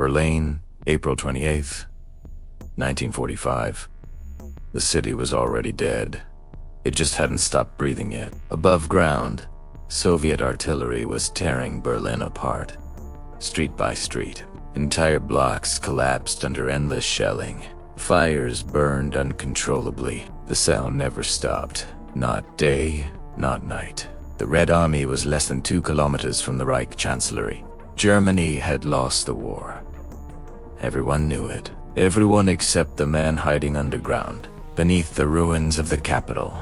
Berlin, April 28th, 1945. The city was already dead. It just hadn't stopped breathing yet. Above ground, Soviet artillery was tearing Berlin apart. Street by street, entire blocks collapsed under endless shelling. Fires burned uncontrollably. The sound never stopped. Not day, not night. The Red Army was less than 2 kilometers from the Reich Chancellery. Germany had lost the war. Everyone knew it. Everyone except the man hiding underground, beneath the ruins of the capital,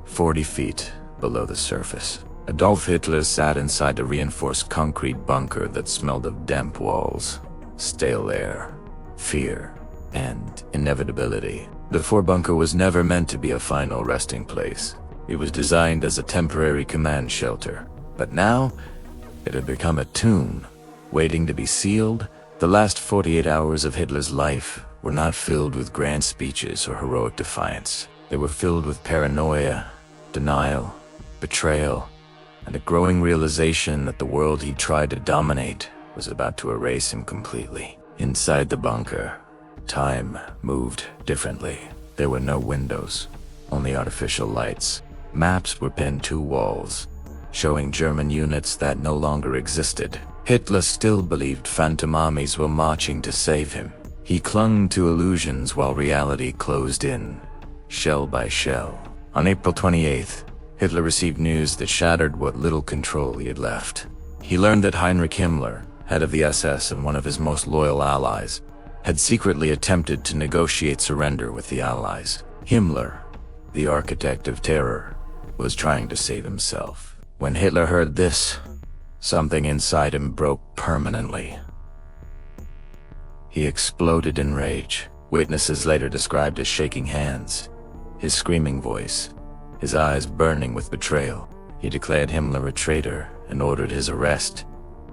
40 feet below the surface. Adolf Hitler sat inside a reinforced concrete bunker that smelled of damp walls, stale air, fear, and inevitability. The Führerbunker was never meant to be a final resting place. It was designed as a temporary command shelter. But now, it had become a tomb, waiting to be sealed. The last 48 hours of Hitler's life were not filled with grand speeches or heroic defiance. They were filled with paranoia, denial, betrayal, and a growing realization that the world he tried to dominate was about to erase him completely. Inside the bunker, time moved differently. There were no windows, only artificial lights. Maps were pinned to walls, showing German units that no longer existed. Hitler still believed phantom armies were marching to save him. He clung to illusions while reality closed in, shell by shell. On April 28th, Hitler received news that shattered what little control he had left. He learned that Heinrich Himmler, head of the SS and one of his most loyal allies, had secretly attempted to negotiate surrender with the Allies. Himmler, the architect of terror, was trying to save himself. When Hitler heard this, something inside him broke permanently. He exploded in rage. Witnesses later described his shaking hands, his screaming voice, his eyes burning with betrayal. He declared Himmler a traitor and ordered his arrest,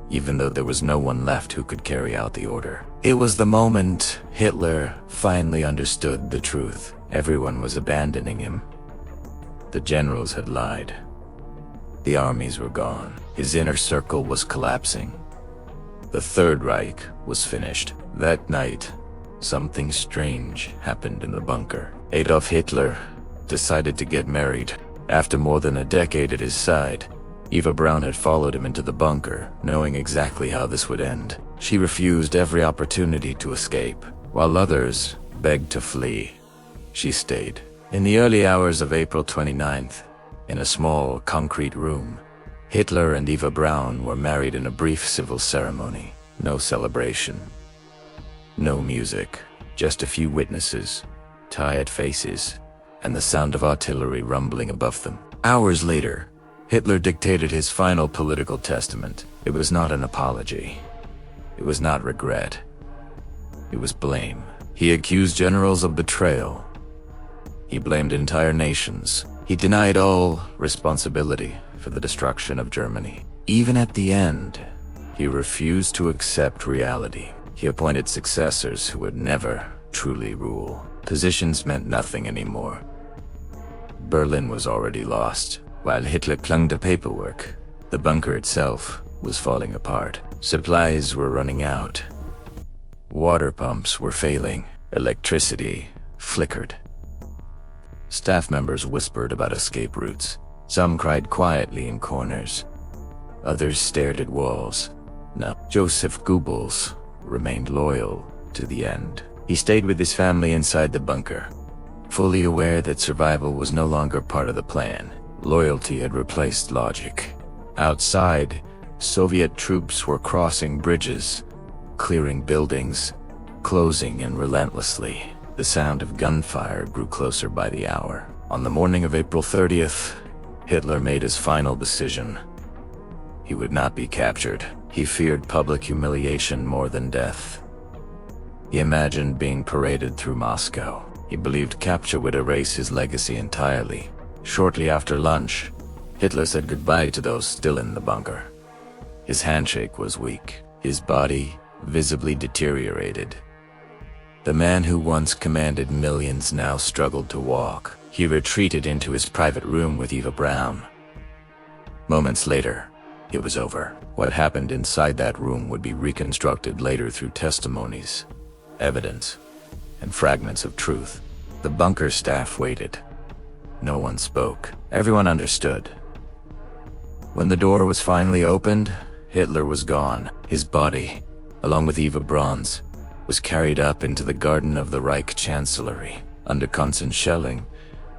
even though there was no one left who could carry out the order. It was the moment Hitler finally understood the truth. Everyone was abandoning him. The generals had lied. The armies were gone. His inner circle was collapsing. The Third Reich was finished. That night, something strange happened in the bunker. Adolf Hitler decided to get married. After more than a decade at his side, Eva Braun had followed him into the bunker, knowing exactly how this would end. She refused every opportunity to escape, while others begged to flee. She stayed. In the early hours of April 29th, in a small concrete room, Hitler and Eva Braun were married in a brief civil ceremony. No celebration. No music. Just a few witnesses, tired faces, and the sound of artillery rumbling above them. Hours later, Hitler dictated his final political testament. It was not an apology. It was not regret. It was blame. He accused generals of betrayal. He blamed entire nations. He denied all responsibility for the destruction of Germany. Even at the end, he refused to accept reality. He appointed successors who would never truly rule. Positions meant nothing anymore. Berlin was already lost. While Hitler clung to paperwork, the bunker itself was falling apart. Supplies were running out. Water pumps were failing. Electricity flickered. Staff members whispered about escape routes. Some cried quietly in corners. Others stared at walls. Now, Joseph Goebbels remained loyal to the end. He stayed with his family inside the bunker, fully aware that survival was no longer part of the plan. Loyalty had replaced logic. Outside, Soviet troops were crossing bridges, clearing buildings, closing in relentlessly. The sound of gunfire grew closer by the hour. On the morning of April 30th, Hitler made his final decision. He would not be captured. He feared public humiliation more than death. He imagined being paraded through Moscow. He believed capture would erase his legacy entirely. Shortly after lunch, Hitler said goodbye to those still in the bunker. His handshake was weak. His body visibly deteriorated. The man who once commanded millions now struggled to walk. He retreated into his private room with Eva Braun. Moments later, It was over. What happened inside that room would be reconstructed later through testimonies, evidence, and fragments of truth. The bunker staff waited. No one spoke. Everyone understood. When the door was finally opened, Hitler was gone. His body, along with Eva Braun's, was carried up into the garden of the Reich Chancellery. Under constant shelling,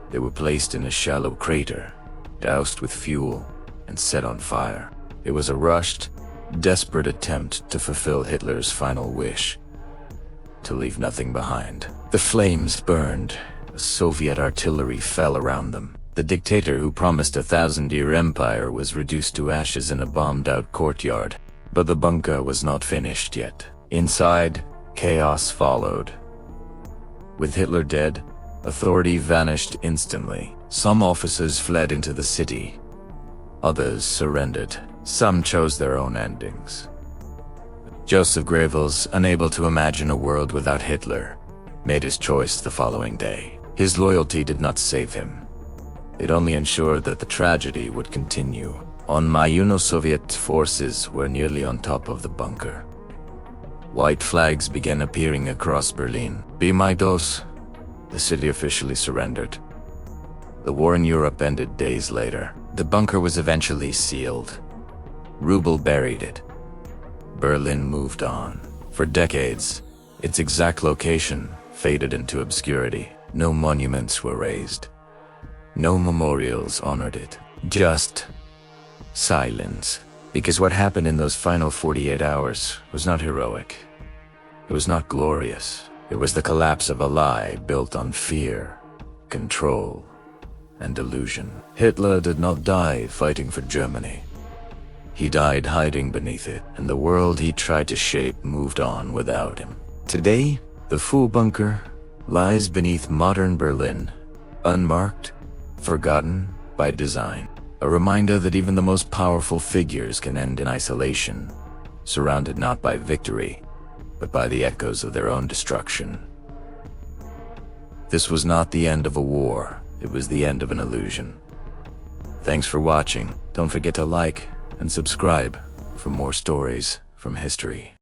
they were placed in a shallow crater, doused with fuel, and set on fire. It was a rushed, desperate attempt to fulfill Hitler's final wish, to leave nothing behind. The flames burned. Soviet artillery fell around them. The dictator who promised a 1,000-year empire was reduced to ashes in a bombed-out courtyard. But the bunker was not finished yet. Inside, chaos followed. With Hitler dead, authority vanished instantly. Some officers fled into the city. Others surrendered. Some chose their own endings. Joseph Goebbels, unable to imagine a world without Hitler, made his choice the following day. His loyalty did not save him. It only ensured that the tragedy would continue. On May, Soviet forces were nearly on top of the bunker. White flags began appearing across Berlin. Be my dose, the city officially surrendered. The war in Europe ended days later. The bunker was eventually sealed. Rubel buried it. Berlin moved on. For decades, its exact location faded into obscurity. No monuments were raised. No memorials honored it. Just silence. Because what happened in those final 48 hours was not heroic. It was not glorious. It was the collapse of a lie built on fear, control, and delusion. Hitler did not die fighting for Germany. He died hiding beneath it, and the world he tried to shape moved on without him. Today, the Führerbunker lies beneath modern Berlin, unmarked, forgotten by design. A reminder that even the most powerful figures can end in isolation, surrounded not by victory, but by the echoes of their own destruction. This was not the end of a war, it was the end of an illusion. Thanks for watching. Don't forget to like and subscribe for more stories from history.